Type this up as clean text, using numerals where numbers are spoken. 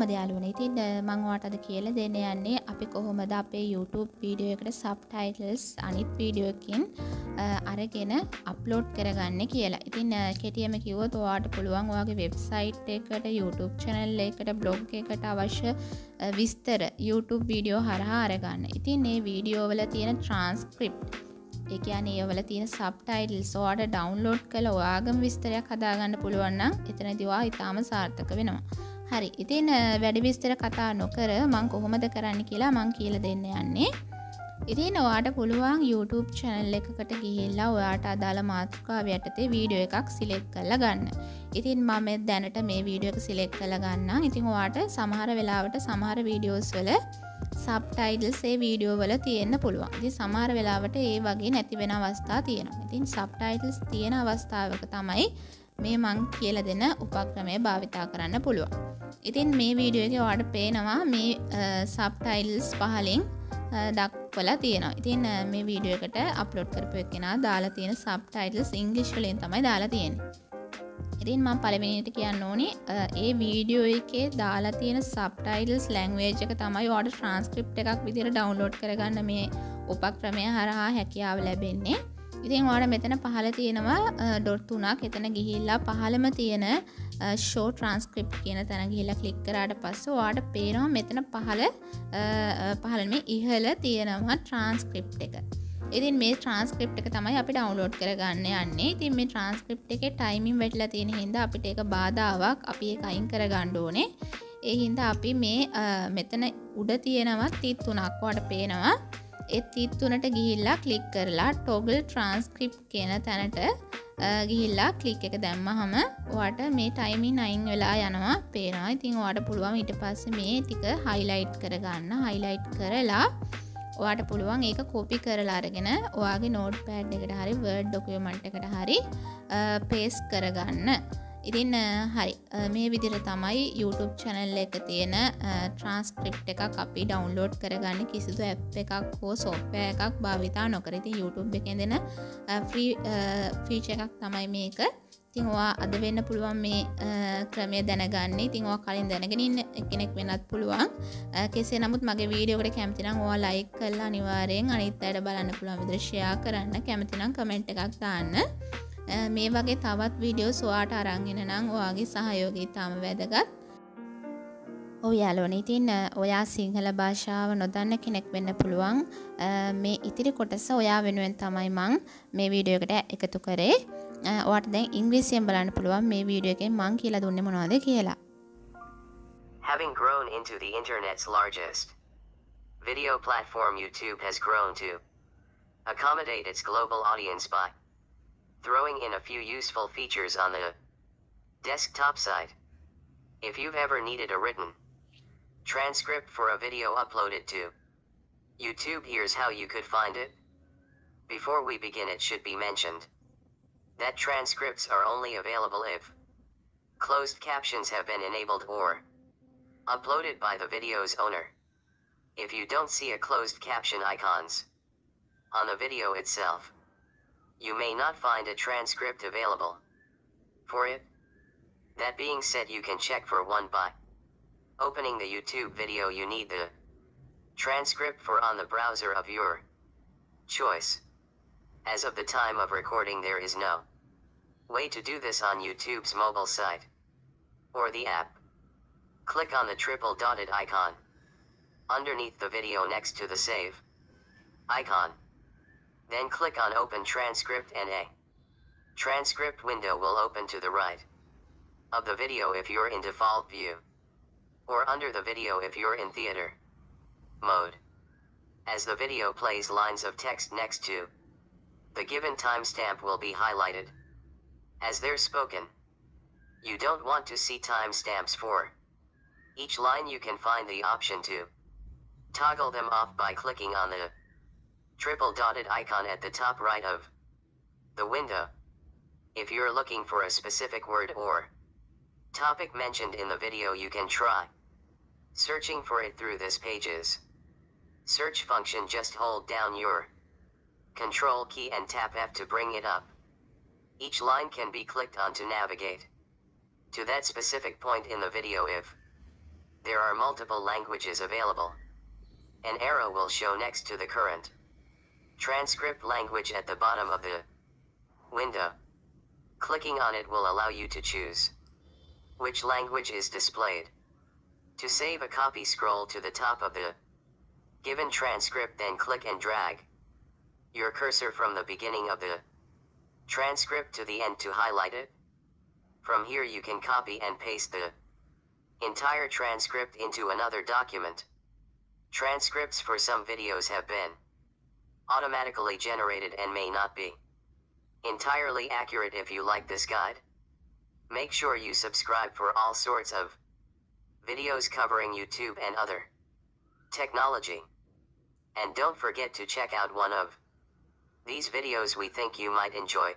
සුබෝදයාද යාළුවනේ. ඉතින් මම ඔයාලට අද කියලා දෙන්න යන්නේ අපි කොහොමද අපේ YouTube වීඩියෝ එකට subtitles අනිත් වීඩියෝ එකකින් අරගෙන අප්ලෝඩ් කරගන්නේ කියලා. ඉතින් කෙටියෙන්ම කිව්වොත් ඔයාලට පුළුවන් ඔයාගේ වෙබ්සයිට් එකට, YouTube channel එකට, blog එකට අවශ්‍ය විස්තර YouTube වීඩියෝ හරහා අරගන්න. ඉතින් මේ වීඩියෝ වල තියෙන transcript ඒ කියන්නේ ඒවල තියෙන subtitles ඔයාලට download කරලා ඔයාගම විස්තරයක් හදාගන්න පුළුවන් නම් එතනදී ඔයා ඊටාම සාර්ථක වෙනවා. හරි. ඉතින් වැඩි විස්තර කතා නොකර මම කොහොමද කරන්න කියලා මම කියලා දෙන්න යන්නේ. ඉතින් ඔයාලට පුළුවන් YouTube channel එකකට ගිහිල්ලා ඔයාලට අදාළ මාතෘකාව යටතේ වීඩියෝ එකක් select කරලා ගන්න. ඉතින් මම දැනට මේ වීඩියෝ එක select කරලා ගන්නම්. ඉතින් ඔයාලට සමහර වෙලාවට සමහර videos වල subtitles ඒ වීඩියෝ වල තියෙන්න පුළුවන්. ඉතින් සමහර වෙලාවට ඒ වගේ නැති වෙන අවස්ථා තියෙනවා. ඉතින් subtitles තියෙන අවස්ථාවක තමයි මේ මං කියලා දෙන උපක්‍රමය භාවිතා කරන්න පුළුවන්. ඉතින් මේ වීඩියෝ එකේ ඔයාලට පේනවා මේ subtitles පහලින් දක්වලා තියෙනවා. ඉතින් මේ වීඩියෝ එකට අප්ලෝඩ් කරපු එකේනා දාලා තියෙන subtitles ඉංග්‍රීසි වලින් තමයි දාලා තියෙන්නේ. ඉතින් මම පළවෙනියට කියන්න ඕනේ ඒ වීඩියෝ එකේ දාලා තියෙන subtitles language එක තමයි ඔයාලට transcript එකක් විදිහට download කරගන්න මේ උපක්‍රමය හරහා හැකියාව ලැබෙන්නේ. ඉතින් ඔයාලා මෙතන පහළ තියෙනවා ඩොට් තුනක්. එතන ගිහිල්ලා පහළම තියෙන show transcript කියන තැන ගිහිල්ලා ක්ලික් කරාට පස්සේ ඔයාලට පේනවා මෙතන පහළ මේ ඉහළ තියෙනවා transcript එක. ඉතින් මේ transcript එක තමයි අපි download කරගන්න යන්නේ. ඉතින් මේ transcript එකේ timing වැටලා තියෙන හින්දා අපිට ඒක බාධාවක්. අපි ඒක අයින් කරගන්න ඕනේ. ඒ හින්දා අපි මේ මෙතන උඩ තියෙනවා තිත් තුනක් ඔයාලට පේනවා. ඒ තිත් තුනට ගිහිල්ලා ක්ලික් කරලා toggle transcript කියන තැනට ගිහිල්ලා ක්ලික් එක දැම්මහම ඔයාලට මේ timing අයින් වෙලා යනවා පේනවා. ඉතින් ඔයාලට පුළුවන් ඊට පස්සේ මේ ටික highlight කරගන්න. highlight කරලා ඔයාලට පුළුවන් ඒක copy කරලා අරගෙන ඔයාගේ notepad එකට හරි word document එකට හරි paste කරගන්න. ඉතින් හරි මේ විදිහට තමයි YouTube channel එක තියෙන transcript එකක් අපි download කරගන්න කිසිදු app එකක් හෝ software එකක් භාවිතා නොකර. ඉතින් YouTube එකෙන් දෙන free feature එකක් තමයි මේක. ඉතින් ඔයා අද වෙන්න පුළුවන් මේ ක්‍රමය දැනගන්න. ඉතින් ඔයා කලින් දැනගෙන ඉන්න කෙනෙක් වෙන්නත් පුළුවන්. කෙසේ නමුත් මගේ වීඩියෝ එකට කැමති නම් ඔයා like කරලා අනිවාර්යෙන් අනිත් අයට බලන්න පුළුවන් විදිහට share කරන්න. කැමති නම් comment එකක් දාන්න. මේ වගේ තවත් වීඩියෝස් ඔයාට අරන් එන නම් ඔයාගේ සහයෝගය ඉතාම වැදගත්. ඔව් යාළුවනේ, ඉතින් ඔයා සිංහල භාෂාව නොදන්න කෙනෙක් වෙන්න පුළුවන්. මේ ඉතිරි කොටස ඔයා වෙනුවෙන් තමයි මම මේ වීඩියෝ එකට එකතු කරේ. ඔයාට දැන් ඉංග්‍රීසියෙන් බලන්න පුළුවන් මේ වීඩියෝ එකෙන් මම කියලා දුන්නේ මොනවද කියලා. Having grown into the internet's largest video platform, YouTube has grown to accommodate its global audience by throwing in a few useful features on the desktop side. If you've ever needed a written transcript for a video uploaded to YouTube, here's how you could find it. Before we begin, it should be mentioned that transcripts are only available if closed captions have been enabled or uploaded by the video's owner. If you don't see a closed caption icons on the video itself, you may not find a transcript available for it. That being said, you can check for one by opening the YouTube video you need the transcript for on the browser of your choice. As of the time of recording, there is no way to do this on YouTube's mobile site or the app. Click on the triple dotted icon underneath the video next to the save icon. Then click on Open Transcript and a transcript window will open to the right of the video if you're in default view, or under the video if you're in theater mode. As the video plays, lines of text next to the given timestamp will be highlighted as they're spoken. You don't want to see timestamps for each line. You can find the option to toggle them off by clicking on the triple dotted icon at the top right of the window. If you're looking for a specific word or topic mentioned in the video, you can try searching for it through this page's search function. Just hold down your Control key and tap F to bring it up. Each line can be clicked on to navigate to that specific point in the video. If There are multiple languages available. An arrow will show next to the current transcript language at the bottom of the window. Clicking on it will allow you to choose which language is displayed. To save a copy, scroll to the top of the given transcript, then click and drag your cursor from the beginning of the transcript to the end to highlight it. From here you can copy and paste the entire transcript into another document. Transcripts for some videos have been automatically generated and may not be entirely accurate. If you like this guide, make sure you subscribe for all sorts of videos covering YouTube and other technology. And don't forget to check out one of these videos we think you might enjoy.